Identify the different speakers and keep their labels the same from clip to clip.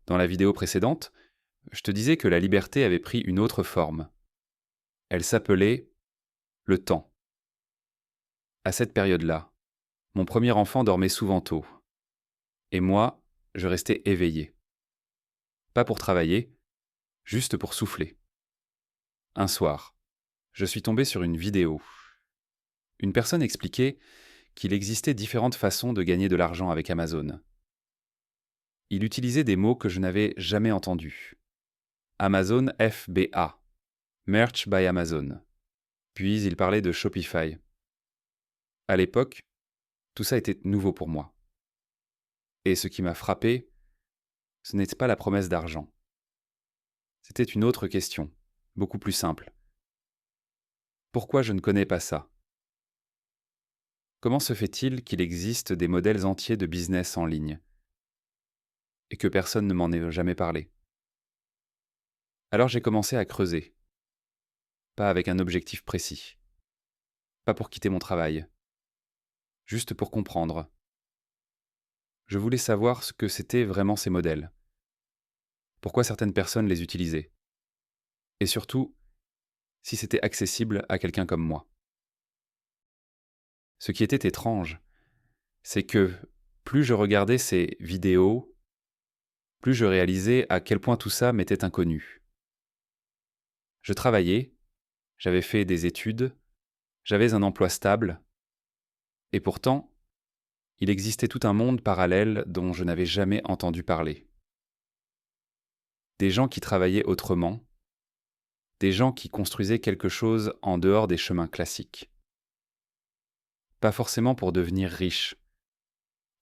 Speaker 1: Dans la vidéo précédente, je te disais que la liberté avait pris une autre forme. Elle s'appelait le temps. À cette période-là, mon premier enfant dormait souvent tôt. Et moi, je restais éveillé. Pas pour travailler, juste pour souffler. Un soir, je suis tombé sur une vidéo. Une personne expliquait qu'il existait différentes façons de gagner de l'argent avec Amazon. Il utilisait des mots que je n'avais jamais entendus. Amazon FBA, Merch by Amazon. Puis il parlait de Shopify. À l'époque, tout ça était nouveau pour moi. Et ce qui m'a frappé, ce n'était pas la promesse d'argent. C'était une autre question, beaucoup plus simple. Pourquoi je ne connais pas ça? Comment se fait-il qu'il existe des modèles entiers de business en ligne et que personne ne m'en ait jamais parlé? Alors j'ai commencé à creuser, pas avec un objectif précis, pas pour quitter mon travail, juste pour comprendre. Je voulais savoir ce que c'étaient vraiment ces modèles, pourquoi certaines personnes les utilisaient, et surtout, si c'était accessible à quelqu'un comme moi. Ce qui était étrange, c'est que plus je regardais ces vidéos, plus je réalisais à quel point tout ça m'était inconnu. Je travaillais, j'avais fait des études, j'avais un emploi stable, et pourtant, il existait tout un monde parallèle dont je n'avais jamais entendu parler. Des gens qui travaillaient autrement, des gens qui construisaient quelque chose en dehors des chemins classiques. Pas forcément pour devenir riche,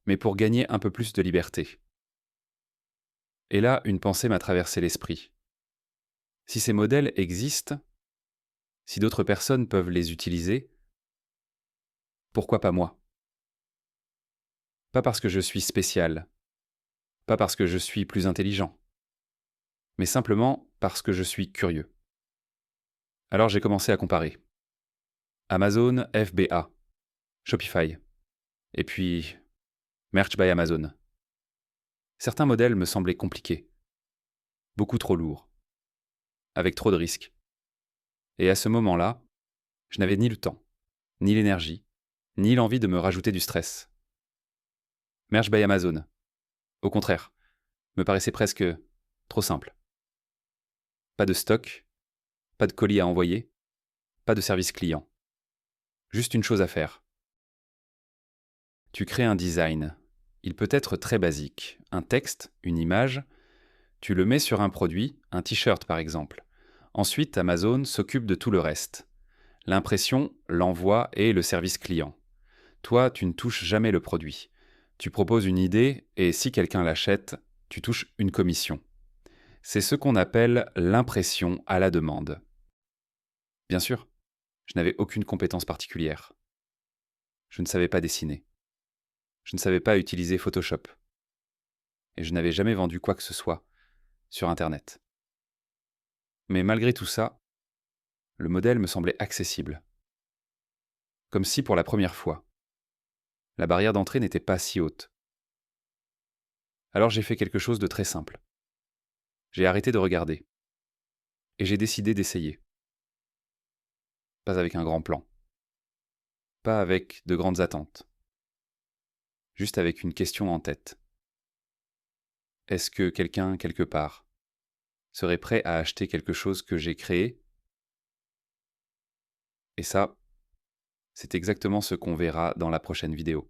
Speaker 1: mais pour gagner un peu plus de liberté. Et là, une pensée m'a traversé l'esprit. Si ces modèles existent, si d'autres personnes peuvent les utiliser, pourquoi pas moi? Pas parce que je suis spécial, pas parce que je suis plus intelligent, mais simplement parce que je suis curieux. Alors j'ai commencé à comparer. Amazon FBA, Shopify, et puis Merch by Amazon. Certains modèles me semblaient compliqués, beaucoup trop lourds, avec trop de risques. Et à ce moment-là, je n'avais ni le temps, ni l'énergie, ni l'envie de me rajouter du stress. Merch by Amazon, au contraire, me paraissait presque trop simple. Pas de stock, pas de colis à envoyer, pas de service client. Juste une chose à faire. Tu crées un design. Il peut être très basique. Un texte, une image. Tu le mets sur un produit, un t-shirt par exemple. Ensuite, Amazon s'occupe de tout le reste. L'impression, l'envoi et le service client. Toi, tu ne touches jamais le produit. Tu proposes une idée et si quelqu'un l'achète, tu touches une commission. C'est ce qu'on appelle l'impression à la demande. Bien sûr, je n'avais aucune compétence particulière. Je ne savais pas dessiner. Je ne savais pas utiliser Photoshop. Et je n'avais jamais vendu quoi que ce soit sur Internet. Mais malgré tout ça, le modèle me semblait accessible. Comme si pour la première fois, la barrière d'entrée n'était pas si haute. Alors j'ai fait quelque chose de très simple. J'ai arrêté de regarder. Et j'ai décidé d'essayer. Pas avec un grand plan. Pas avec de grandes attentes. Juste avec une question en tête. Est-ce que quelqu'un, quelque part, serait prêt à acheter quelque chose que j'ai créé? Et ça, c'est exactement ce qu'on verra dans la prochaine vidéo.